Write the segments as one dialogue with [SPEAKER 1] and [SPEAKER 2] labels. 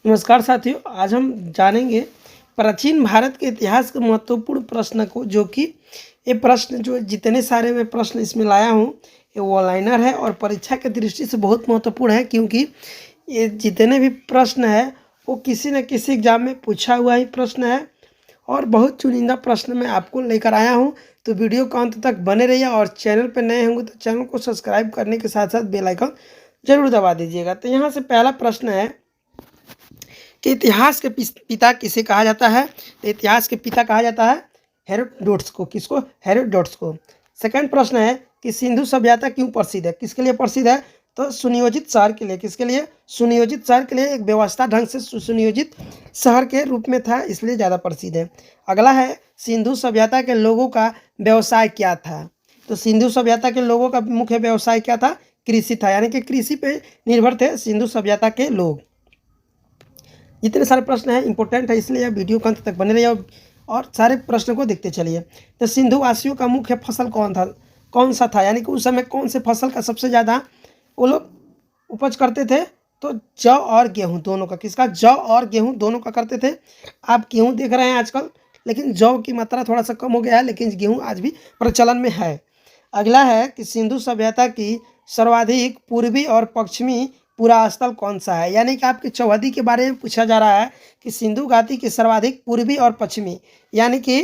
[SPEAKER 1] नमस्कार साथियों, आज हम जानेंगे प्राचीन भारत के इतिहास के महत्वपूर्ण प्रश्न को, जो कि ये प्रश्न जो जितने सारे मैं प्रश्न इसमें लाया हूँ ये वन लाइनर है और परीक्षा की दृष्टि से बहुत महत्वपूर्ण है, क्योंकि ये जितने भी प्रश्न है वो किसी न किसी एग्जाम में पूछा हुआ ही प्रश्न है और बहुत चुनिंदा प्रश्न मैं आपको लेकर आया हूँ। तो वीडियो को अंत तक बने रहिए और चैनल पर नए होंगे तो चैनल को सब्सक्राइब करने के साथ साथ बेल आइकन जरूर दबा दीजिएगा। तो यहाँ से पहला प्रश्न है कि इतिहास के पिता किसे कहा जाता है। तो इतिहास के पिता कहा जाता है हेरोडोटस को। किसको? हेरोडोटस को। सेकंड प्रश्न है कि सिंधु सभ्यता क्यों प्रसिद्ध है। किसके लिए प्रसिद्ध है? तो सुनियोजित शहर के लिए। किसके लिए? सुनियोजित शहर के लिए। एक व्यवस्था ढंग से सुनियोजित शहर के रूप में था, इसलिए ज़्यादा प्रसिद्ध है। अगला है सिंधु सभ्यता के लोगों का व्यवसाय क्या था। तो सिंधु सभ्यता के लोगों का मुख्य व्यवसाय क्या था? कृषि था, यानी कि कृषि पे निर्भर थे सिंधु सभ्यता के लोग। जितने सारे प्रश्न हैं इंपॉर्टेंट है, इसलिए वीडियो को अंत तक बने रहिए और सारे प्रश्नों को देखते चलिए। तो सिंधु वासियों का मुख्य फसल कौन सा था, यानी कि उस समय कौन से फसल का सबसे ज़्यादा वो लोग उपज करते थे? तो जौ और गेहूँ दोनों का। किसका? जौ और गेहूँ दोनों का करते थे। आप गेहूँ देख रहे हैं आजकल, लेकिन जौ की मात्रा थोड़ा सा कम हो गया है, लेकिन गेहूँ आज भी प्रचलन में है। अगला है कि सिंधु सभ्यता की सर्वाधिक पूर्वी और पश्चिमी पूरा स्थल कौन सा है, यानी कि आपकी चौहदी के बारे में पूछा जा रहा है कि सिंधु घाटी के सर्वाधिक पूर्वी और पश्चिमी, यानी कि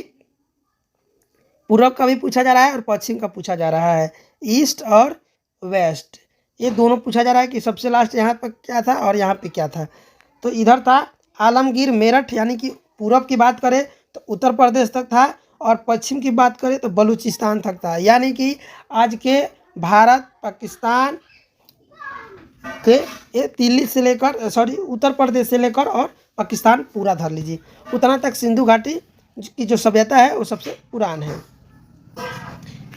[SPEAKER 1] पूर्व का भी पूछा जा रहा है और पश्चिम का पूछा जा रहा है, ईस्ट और वेस्ट, ये दोनों पूछा जा रहा है कि सबसे लास्ट यहाँ पर क्या था और यहाँ पे क्या था। तो इधर था आलमगीर मेरठ, यानी कि पूर्व की बात करें तो उत्तर प्रदेश तक था और पश्चिम की बात करें तो बलूचिस्तान तक था, यानी कि आज के भारत पाकिस्तान के ये दिल्ली से लेकर उत्तर प्रदेश से लेकर और पाकिस्तान पूरा धर लीजिए, उतना तक सिंधु घाटी की जो सभ्यता है वो सबसे पुरान है।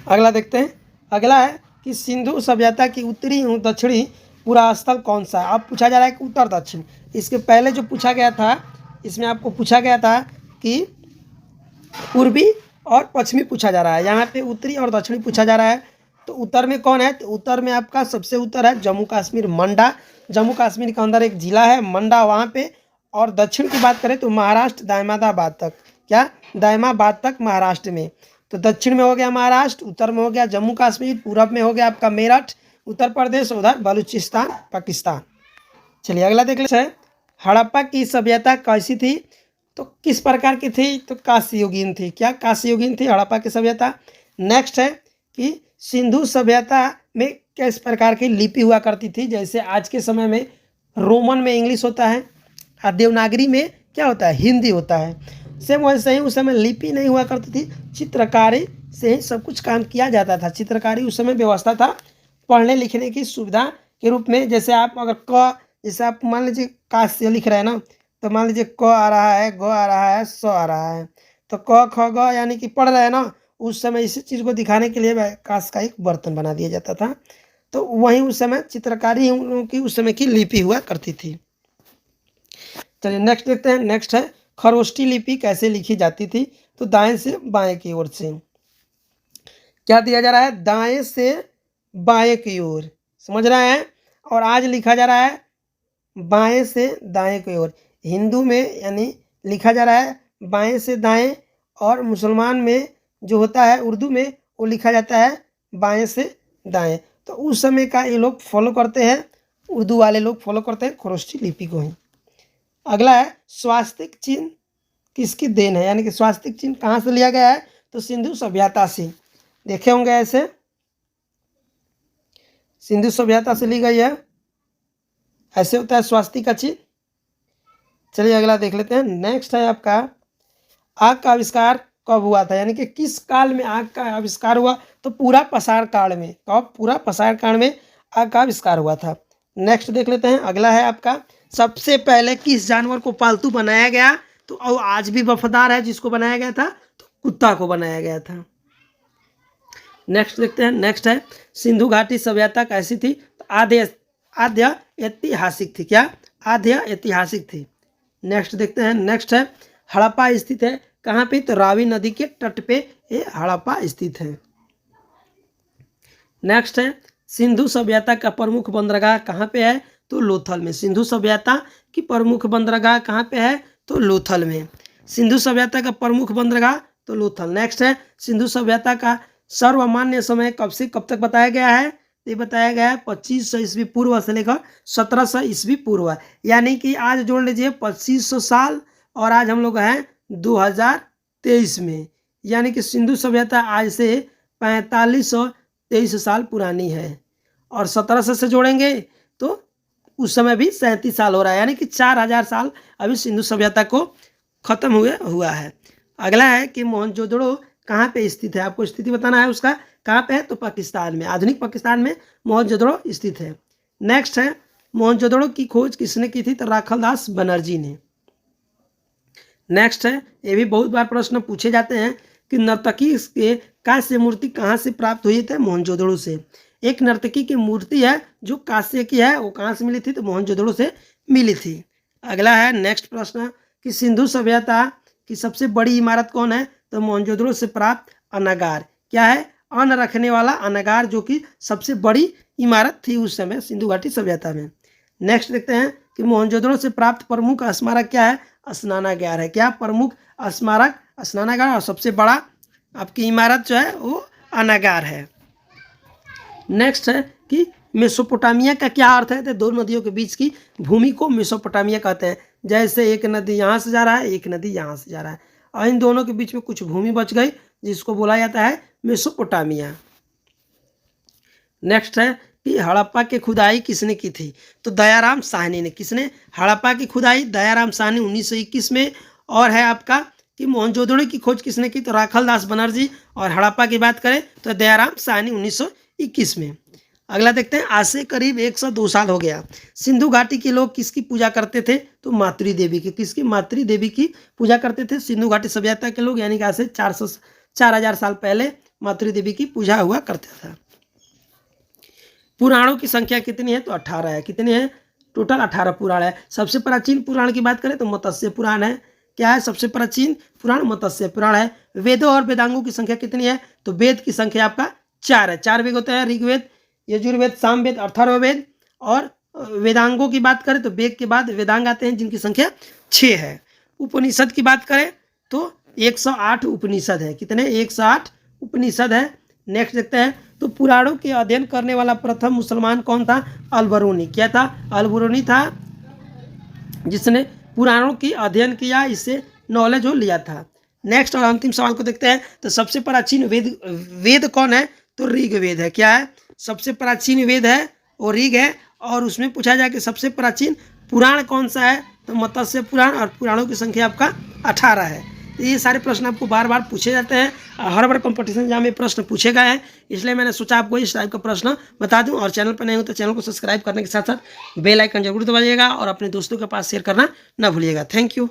[SPEAKER 1] अगला देखते हैं। अगला है कि सिंधु सभ्यता की उत्तरी एवं दक्षिणी पूरा स्थल कौन सा है। अब पूछा जा रहा है कि उत्तर दक्षिण। इसके पहले जो पूछा गया था, इसमें आपको पूछा गया था कि पूर्वी और पश्चिमी पूछा जा रहा है, यहाँ पे उत्तरी और दक्षिणी पूछा जा रहा है। तो उत्तर में कौन है? तो उत्तर में आपका सबसे उत्तर है जम्मू कश्मीर, मंडा। जम्मू कश्मीर के अंदर एक जिला है मंडा, वहाँ पे। और दक्षिण की बात करें तो महाराष्ट्र दायमाबाद तक। क्या? दायमाबाद तक महाराष्ट्र में। तो दक्षिण में हो गया महाराष्ट्र, उत्तर में हो गया जम्मू कश्मीर, पूरब में हो गया आपका मेरठ उत्तर प्रदेश, उधर बलूचिस्तान पाकिस्तान। चलिए अगला देख लेते हैं। हड़प्पा की सभ्यता कैसी थी? तो किस प्रकार की थी? तो कांस्य युगीन थी। क्या? कांस्य युगीन थी हड़प्पा की सभ्यता। नेक्स्ट है कि सिंधु सभ्यता में किस प्रकार की लिपि हुआ करती थी। जैसे आज के समय में रोमन में इंग्लिश होता है और देवनागरी में क्या होता है? हिंदी होता है। सेम वैसे ही उस समय लिपि नहीं हुआ करती थी, चित्रकारी से ही सब कुछ काम किया जाता था। चित्रकारी उस समय व्यवस्था था पढ़ने लिखने की सुविधा के रूप में। जैसे आप अगर जैसे आप मान लीजिए का से लिख रहे हैं ना, तो मान लीजिए क आ रहा है, ग आ रहा है, स आ रहा है, तो क ख ग यानी कि पढ़ रहे हैं ना, उस समय इसी चीज़ को दिखाने के लिए कांच का एक बर्तन बना दिया जाता था। तो वहीं उस समय चित्रकारी की उस समय की लिपि हुआ करती थी। चलिए नेक्स्ट देखते हैं। नेक्स्ट है खरोष्ठी लिपि कैसे लिखी जाती थी। तो दाएं से बाएं की ओर से। क्या दिया जा रहा है? दाएं से बाएं की ओर, समझ रहे हैं। और आज लिखा जा रहा है बाएं से दाएं की ओर। हिंदू में यानी लिखा जा रहा है बाएं से दाएं, और मुसलमान में जो होता है उर्दू में वो लिखा जाता है बाएं से दाएं। तो उस समय का ये लोग फॉलो करते हैं, उर्दू वाले लोग फॉलो करते हैं खरोष्ठी लिपि को ही। अगला है स्वास्तिक चिन्ह किसकी देन है, यानी कि स्वास्तिक चिन्ह कहाँ से लिया गया है? तो सिंधु सभ्यता से। देखे होंगे ऐसे, सिंधु सभ्यता से ली गई है, ऐसे होता है स्वास्तिक का चिन्ह। चलिए अगला देख लेते हैं। नेक्स्ट है आपका आग का आविष्कार कब हुआ था, यानी कि किस काल में आग का आविष्कार हुआ? तो पूरा पाषाण काल में। कब? पूरा पाषाण काल में आग का आविष्कार हुआ था। नेक्स्ट देख लेते हैं। अगला है आपका सबसे पहले किस जानवर को पालतू बनाया गया? तो आज भी वफादार है जिसको बनाया गया था, तो कुत्ता को बनाया गया था। नेक्स्ट देखते हैं। नेक्स्ट है सिंधु घाटी सभ्यता कैसी थी? तो आद्य ऐतिहासिक थी। क्या? आद्य ऐतिहासिक थी। नेक्स्ट देखते हैं। नेक्स्ट है हड़प्पा स्थित है कहाँ पे? तो रावी नदी के तट पे ये हड़प्पा स्थित है। नेक्स्ट है सिंधु सभ्यता का प्रमुख बंदरगाह कहाँ पे है? तो लोथल में। सिंधु सभ्यता की प्रमुख बंदरगाह कहाँ पे है? तो लोथल में। सिंधु सभ्यता का प्रमुख बंदरगाह तो लोथल। नेक्स्ट है, सिंधु सभ्यता का सर्वमान्य समय कब से कब तक बताया गया है? ये बताया गया है 2500 ईस्वी पूर्व से लेकर 1700 ईस्वी पूर्व। यानी कि आज जोड़ लीजिए 2500 साल और आज हम लोग हैं 2023 में। यानी कि सिंधु सभ्यता आज से 4523 साल पुरानी है और 1700 से जोड़ेंगे तो उस समय भी 37 साल हो रहा है। यानी कि 4000 साल अभी सिंधु सभ्यता को खत्म हुआ है। अगला है कि मोहनजोदड़ो कहाँ पे स्थित है? आपको स्थिति बताना है उसका। कहाँ पे है? तो पाकिस्तान में। आधुनिक पाकिस्तान में मोहनजोदड़ो स्थित है। नेक्स्ट है, मोहनजोदड़ो की खोज किसने की थी? तो राखालदास बनर्जी ने। नेक्स्ट है, ये भी बहुत बार प्रश्न पूछे जाते हैं कि नर्तकी के कांस्य मूर्ति कहाँ से प्राप्त हुई थी? मोहनजोदड़ो से। एक नर्तकी की मूर्ति है जो कांस्य की है, वो कहाँ से मिली थी? तो मोहनजोदड़ो से मिली थी। अगला है नेक्स्ट प्रश्न कि सिंधु सभ्यता की सबसे बड़ी इमारत कौन है? तो मोहनजोदड़ो से प्राप्त अनागार। क्या है? अन्न रखने वाला अनागार, जो कि सबसे बड़ी इमारत थी उस समय सिंधु घाटी सभ्यता में। नेक्स्ट देखते हैं कि मोहनजोदड़ो से प्राप्त प्रमुख स्मारक क्या है? स्नानागार है। क्या? प्रमुख स्मारक स्नानागार, और सबसे बड़ा आपकी इमारत जो है वो अनागार है। नेक्स्ट है कि मेसोपोटामिया का क्या अर्थ है? तो दो नदियों के बीच की भूमि को मेसोपोटामिया कहते हैं। जैसे एक नदी यहाँ से जा रहा है, एक नदी यहाँ से जा रहा है, और इन दोनों के बीच में कुछ भूमि बच गई जिसको बोला जाता है मेसोपोटामिया। नेक्स्ट है कि हड़प्पा की खुदाई किसने की थी? तो दयाराम साहनी ने। किसने? हड़प्पा की खुदाई दयाराम साहनी 1921 में। और है आपका कि मोहनजोदड़ो की खोज किसने की? तो राखालदास बनर्जी। और हड़प्पा की बात करें तो दयाराम साहनी 1921 में। अगला देखते हैं, आज से करीब 102 साल हो गया सिंधु घाटी के लोग किसकी पूजा करते थे? तो मातृ देवी की। किसकी? मातृ देवी की पूजा करते थे सिंधु घाटी सभ्यता के लोग। यानी कि आज से 4000 साल पहले मातृ देवी की पूजा हुआ करता था। पुराणों की संख्या कितनी है? तो 18 है। कितनी है? टोटल 18 पुराण है। सबसे प्राचीन पुराण की बात करें तो मत्स्य पुराण है। क्या है सबसे प्राचीन पुराण? मत्स्य पुराण है। वेदों और वेदांगों की संख्या कितनी है? तो वेद की संख्या आपका 4 है। 4 वेद होते हैं, ऋग्वेद, यजुर्वेद, सामवेद, अथर्ववेद। और वेदांगों की बात करें तो वेद के बाद वेदांग आते हैं जिनकी संख्या 6 है। उपनिषद की बात करें तो 108 उपनिषद है। कितने? 108 उपनिषद है। नेक्स्ट देखते हैं, तो पुराणों के अध्ययन करने वाला प्रथम मुसलमान कौन था? अल-बरूनी। क्या था? अल-बरूनी था जिसने पुराणों की अध्ययन किया, इससे नॉलेज हो लिया था। नेक्स्ट और अंतिम सवाल को देखते हैं, तो सबसे प्राचीन वेद कौन है? तो ऋग्वेद है। क्या है? सबसे प्राचीन वेद है वो ऋग है। और उसमें पूछा जाए कि सबसे प्राचीन पुराण कौन सा है? तो मत्स्य पुराण। और पुराणों की संख्या आपका 18 है। तो ये सारे प्रश्न आपको बार बार पूछे जाते हैं, हर बार कंपटीशन जहाँ में प्रश्न पूछे गए हैं, इसलिए मैंने सोचा आपको इस टाइप का प्रश्न बता दूं। और चैनल पर नहीं हो तो चैनल को सब्सक्राइब करने के साथ साथ बेल आइकन जरूर दबाइएगा और अपने दोस्तों के पास शेयर करना ना भूलिएगा। Thank you.